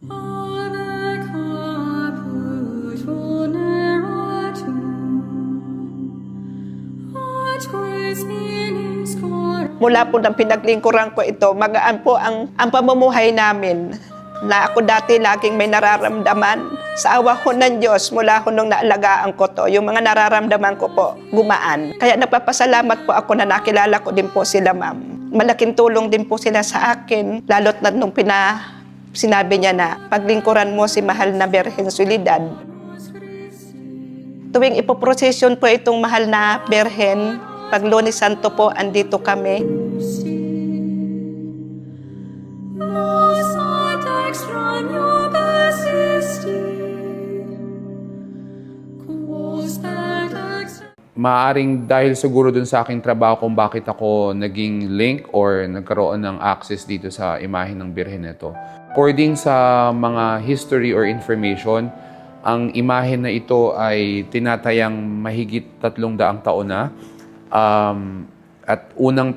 Mula po ng pinaglingkuran ko ito, magaan po ang pamumuhay namin. Na ako dati laging may nararamdaman. Sa awa ho ng Diyos, mula ho nung naalagaan ko to, yung mga nararamdaman ko po, gumaan. Kaya nagpapasalamat po ako na nakilala ko din po sila, ma'am. Malaking tulong din po sila sa akin, lalo't na nung sinabi niya na paglingkuran mo si mahal na Birhen Soledad. Tuwing ipoprosesyon po itong mahal na Birhen, pag Lunes Santo po, andito kami. Maaring dahil siguro dun sa aking trabaho kung bakit ako naging link or nagkaroon ng access dito sa imahe ng Birhen nito. According sa mga history or information, ang imahe na ito ay tinatayang mahigit 300 taon na. At unang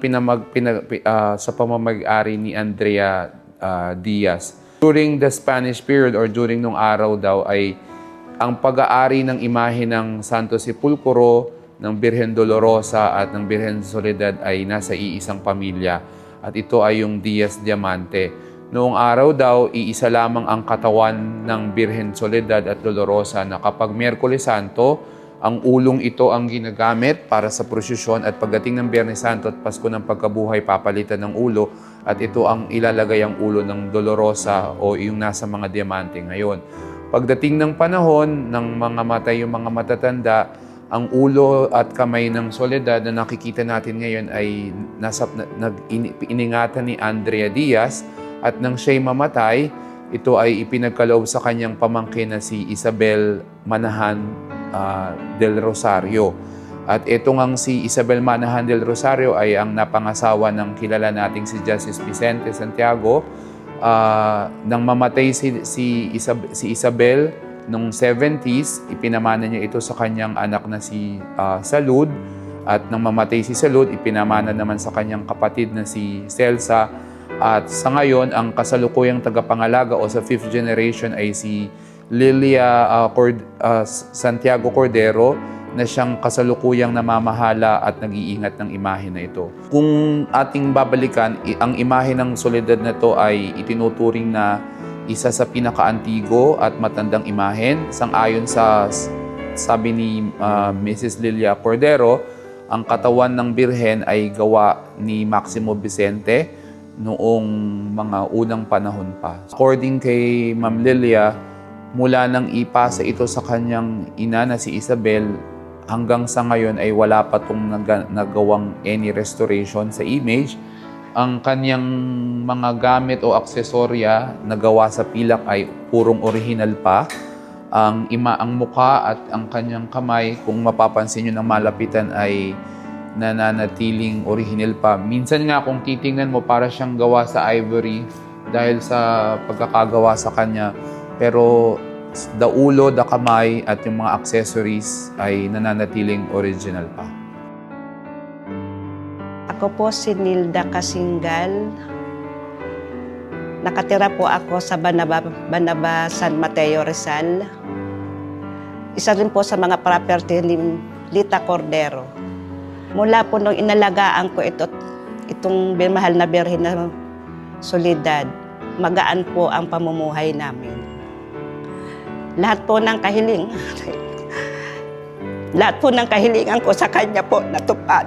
sa pamamag-ari ni Andrea Diaz. During the Spanish period or during nung araw daw ay ang pag-aari ng imahe ng Santo Sepulcro, ng Birhen Dolorosa at ng Birhen Soledad ay nasa iisang pamilya. At ito ay yung Diaz Diamante. Noong araw daw, iisa lamang ang katawan ng Birhen Soledad at Dolorosa na kapag Miyerkules Santo, ang ulong ito ang ginagamit para sa prosesyon at pagdating ng Biyernes Santo at Pasko ng Pagkabuhay, papalitan ng ulo at ito ang ilalagay ang ulo ng Dolorosa o yung nasa mga diamante ngayon. Pagdating ng panahon ng mga matay, yung mga matatanda, ang ulo at kamay ng Soledad na nakikita natin ngayon ay iningatan ni Andrea Diaz at nang siya'y mamatay, ito ay ipinagkaloob sa kanyang pamangkin na si Isabel Manahan del Rosario. At ito ngang si Isabel Manahan del Rosario ay ang napangasawa ng kilala nating si Justice Vicente Santiago. Nang mamatay si Isabel noong 70s, ipinamana niya ito sa kanyang anak na si Salud. At nang mamatay si Salud, ipinamana naman sa kanyang kapatid na si Celsa. At sa ngayon, ang kasalukuyang tagapangalaga o sa 5th generation ay si Lilia Santiago Cordero na siyang kasalukuyang namamahala at nag-iingat ng imahe na ito. Kung ating babalikan, ang imahe ng Soledad na ito ay itinuturing na isa sa pinakaantigo at matandang imahen. Sang-ayon sa sabi ni Mrs. Lilia Cordero, ang katawan ng Birhen ay gawa ni Maximo Vicente noong mga unang panahon pa. According kay Ma'am Lilia, mula nang ipasa ito sa kanyang ina na si Isabel, hanggang sa ngayon ay wala pa itong nagawang any restoration sa image. Ang kanyang mga gamit o aksesorya na gawa sa pilak ay purong original pa. Ang mukha at ang kanyang kamay, kung mapapansin nyo ng malapitan, ay nananatiling original pa. Minsan nga kung titingnan mo, para siyang gawa sa ivory dahil sa pagkakagawa sa kanya. Pero the ulo, the kamay at yung mga accessories ay nananatiling original pa. Ako po si Nilda Kasingal. Nakatira po ako sa Banaba, San Mateo, Rizal. Isa rin po sa mga property ni Lita Cordero. Mula po nung inalagaan ko itong mahal na Birhen na Soledad, magaan po ang pamumuhay namin. Lahat po ng kahilingan ko sa kanya po natupad.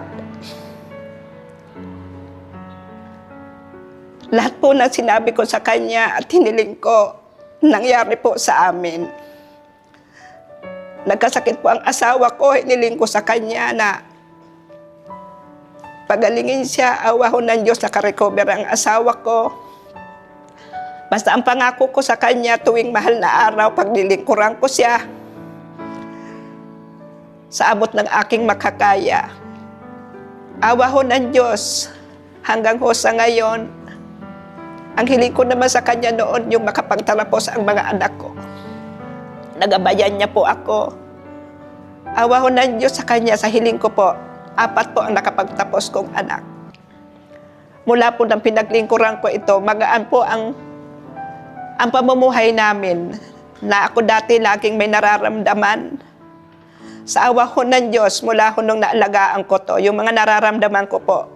Lahat po na sinabi ko sa kanya at hiniling ko, nangyari po sa amin. Nagkasakit po ang asawa ko, hiniling ko sa kanya na pagalingin siya, awa ho ng Diyos, nakarecover ang asawa ko. Basta ang pangako ko sa kanya tuwing mahal na araw, paglilingkuran ko siya sa abot ng aking makakaya. Awa ho ng Diyos, hanggang ho sa ngayon, ang hiling ko naman sa kanya noon yung makapagtalapos ang mga anak ko. Nagabayan niya po ako. Awa ho ng Diyos sa kanya, sa hiling ko po, 4 po ang nakapagtapos kong anak. Mula po ng pinaglingkuran ko ito, magaan po ang ang pamumuhay namin na ako dati laging may nararamdaman. Sa awa ho ng Diyos, mula ho nung naalagaan ko to, yung mga nararamdaman ko po,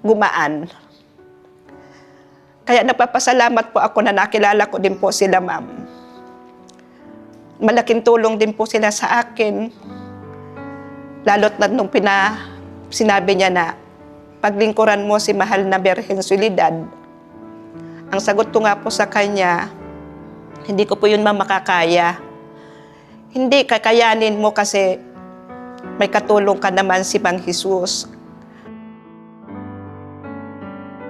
gumaan. Kaya nagpapasalamat po ako na nakilala ko din po sila, ma'am. Malaking tulong din po sila sa akin. Lalo't na nung sinabi niya na paglingkuran mo si mahal na Birhen Soledad. Ang sagot ko nga po sa kanya, hindi ko po yun makakaya. Hindi kakayanin mo kasi may katulong ka naman si Mang Jesus.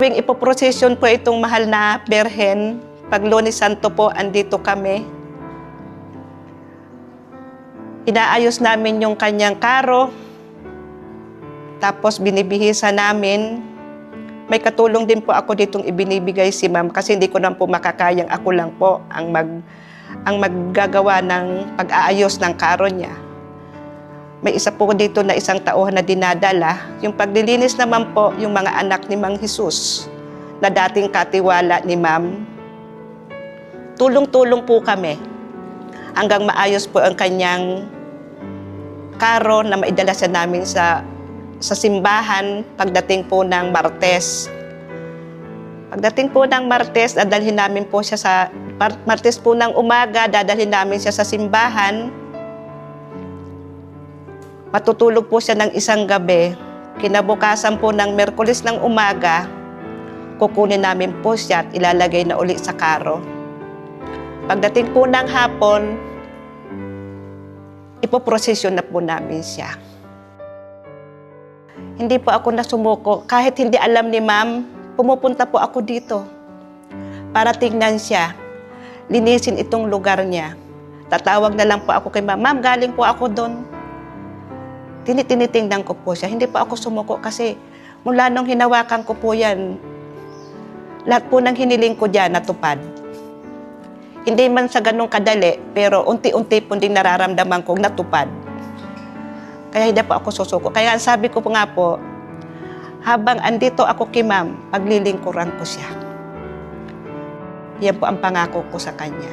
Tuwing ipoprosesyon po itong mahal na Birhen, pag Lunes Santo po, andito kami. Inaayos namin yung kanyang karo, tapos binibihisa namin. May katulong din po ako ditong ibinibigay si ma'am kasi hindi ko naman po makakayang ako lang po ang maggagawa ng pag-aayos ng karo niya. May isa po dito na isang tauhan na dinadala. Yung paglilinis naman po, yung mga anak ni Mang Jesus na dating katiwala ni ma'am. Tulong-tulong po kami hanggang maayos po ang kanyang karo na maidala siya namin sa simbahan pagdating po ng Martes. Pagdating po ng Martes, dadalhin namin po siya sa Martes po ng umaga, dadalhin namin siya sa simbahan. Matutulog po siya ng isang gabi. Kinabukasan po ng Miyerkules ng umaga, kukunin namin po siya at ilalagay na uli sa karo. Pagdating po ng hapon, ipoprosesyon na po namin siya. Hindi po ako nasumuko. Kahit hindi alam ni ma'am, pumupunta po ako dito para tingnan siya. Linisin itong lugar niya. Tatawag na lang po ako kay ma'am. Ma'am, galing po ako doon. Tinitingnan ko po siya. Hindi po ako sumuko kasi mula nung hinawakan ko po yan, lahat po ng hiniling ko dyan natupad. Hindi man sa ganong kadali, pero unti-unti po din nararamdaman kong natupad. Kaya hindi po ako susuko. Kaya sabi ko po nga po, habang andito ako kay ma'am, paglilingkuran ko siya. Yan po ang pangako ko sa kanya.